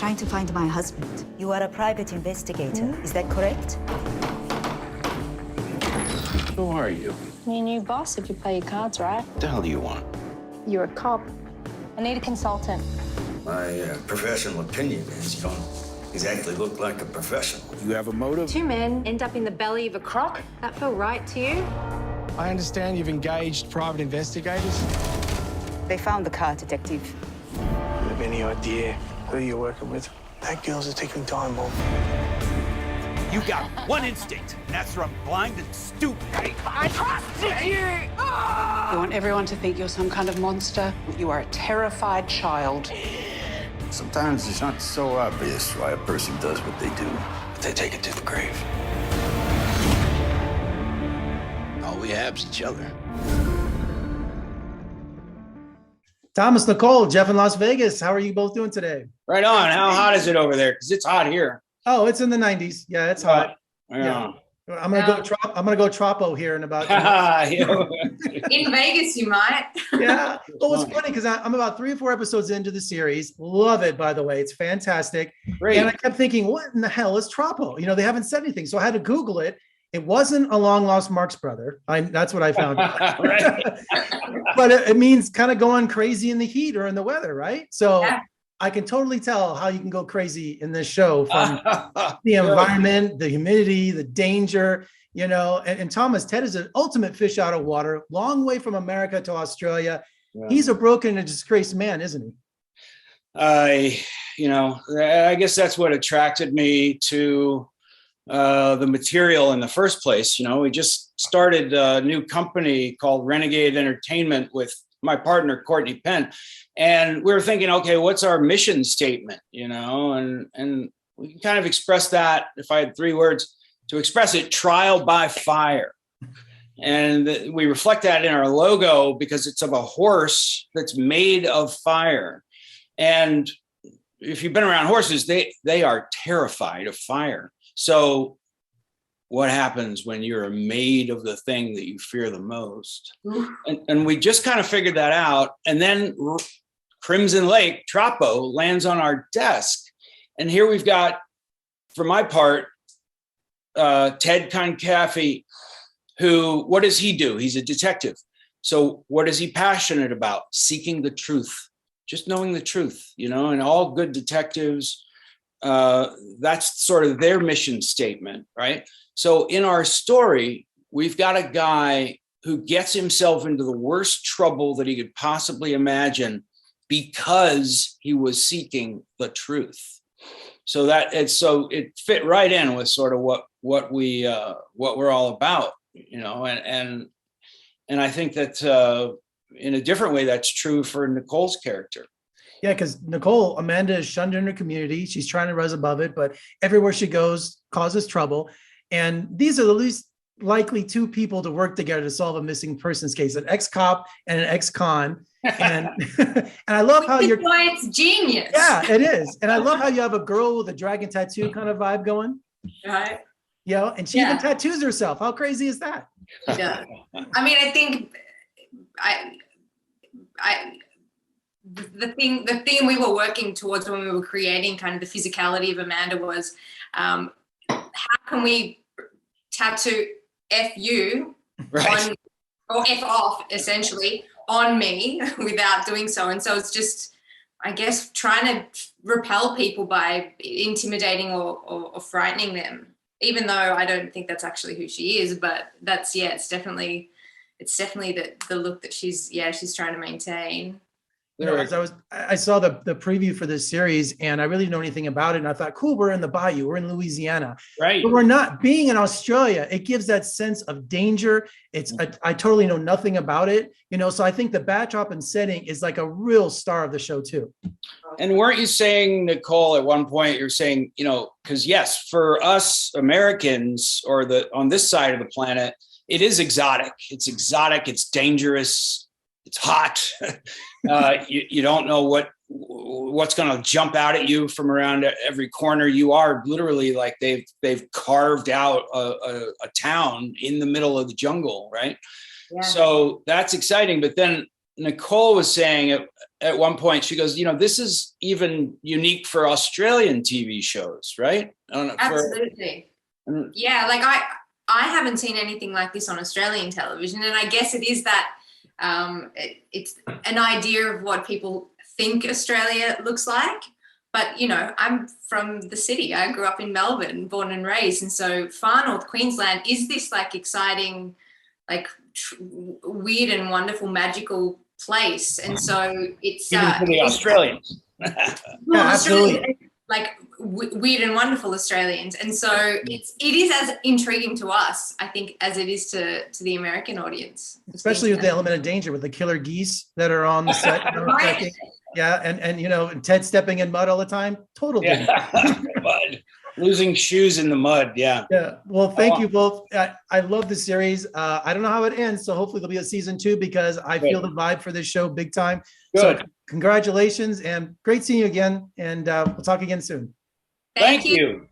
trying to find my husband. You are a private investigator, is that correct? Who are you? Your new boss if you play your cards right. What the hell do you want? You're a cop. I need a consultant. My professional opinion is you don't exactly look like a professional. You have a motive? Two men end up in the belly of a croc. That feel right to you? I understand you've engaged private investigators. They found the car, Detective. Do you have any idea who you're working with? That girl's a ticking time bomb. You got one instinct, and that's to run blind and stupid. I trusted you! You want everyone to think you're some kind of monster. You are a terrified child. Sometimes it's not so obvious why a person does what they do, but they take it to the grave. All we have is each other. Thomas, Nicole, Jeff in Las Vegas. How are you both doing today? Right on. How hot is it over there? Because it's hot here. Oh, it's in the 90s. Yeah, it's hot. Yeah. I'm gonna go Troppo here in about. In Vegas, you might. Yeah. Well, it's funny because I'm about 3 or 4 episodes into the series. Love it, by the way. It's fantastic. Great. And I kept thinking, what in the hell is Troppo? You know, they haven't said anything, so I had to Google it. It wasn't a long lost Marx brother. That's what I found out. But it means kind of going crazy in the heat or in the weather, right? So. Yeah. I can totally tell how you can go crazy in this show from the environment, the humidity, the danger, you know, and Thomas, Ted is an ultimate fish out of water, long way from America to Australia. Yeah. He's a broken and disgraced man, isn't he? I guess that's what attracted me to the material in the first place. You know, we just started a new company called Renegade Entertainment with my partner, Courtney Penn. And we were thinking, okay, what's our mission statement, you know? And we can kind of express that, if I had 3 words to express it, trial by fire. And we reflect that in our logo because it's of a horse that's made of fire. And if you've been around horses, they are terrified of fire. So what happens when you're made of the thing that you fear the most? And we just kind of figured that out. And then Crimson Lake, Troppo, lands on our desk. And here we've got, for my part, Ted Concaffey, who, what does he do? He's a detective. So what is he passionate about? Seeking the truth, just knowing the truth, you know, and all good detectives, that's sort of their mission statement, right? So in our story, we've got a guy who gets himself into the worst trouble that he could possibly imagine because he was seeking the truth. So it fit right in with sort of what we're all about, you know, and I think that in a different way, that's true for Nicole's character. Yeah, because Nicole, Amanda is shunned in her community. She's trying to rise above it, but everywhere she goes causes trouble. And these are the least likely 2 people to work together to solve a missing persons case, an ex-cop and an ex-con. And and I love how you're why it's genius. Yeah, it is. And I love how you have a girl with a dragon tattoo kind of vibe going. Right. You know, and she even tattoos herself. How crazy is that? Yeah. I mean, I think the thing we were working towards when we were creating kind of the physicality of Amanda was how can we tattoo FU on, or F off essentially on me without doing so. And so it's just, I guess, trying to repel people by intimidating or frightening them, even though I don't think that's actually who she is. But that's, it's definitely the look that she's trying to maintain. You know, as I saw the preview for this series and I really didn't know anything about it. And I thought, cool, we're in the bayou, we're in Louisiana. Right. But we're not. Being in Australia, it gives that sense of danger. I totally know nothing about it, you know, so I think the backdrop and setting is like a real star of the show too. And weren't you saying, Nicole, at one point, you're saying, you know, because yes, for us Americans or on this side of the planet, it is exotic. It's exotic. It's dangerous. It's hot. You don't know what's going to jump out at you from around every corner. You are literally like they've carved out a town in the middle of the jungle, right? Yeah. So that's exciting. But then Nicole was saying at one point, she goes, this is even unique for Australian TV shows, right? Absolutely. Yeah, like I haven't seen anything like this on Australian television, and I guess it is that it's an idea of what people think Australia looks like. But, I'm from the city. I grew up in Melbourne, born and raised. And so far north Queensland is this like exciting, like weird and wonderful, magical place. And so it's even for the Australians. Absolutely. Like weird and wonderful Australians. And so it is as intriguing to us, I think, as it is to the American audience. Especially with the element of danger with the killer geese that are on the set. Right. Yeah, and Ted stepping in mud all the time. Total danger. Mud. Losing shoes in the mud. Yeah. Yeah. Well, thank you both. I love the series. I don't know how it ends, so hopefully there'll be a season 2 because I feel the vibe for this show big time. Good. So congratulations and great seeing you again. And we'll talk again soon. Thank you.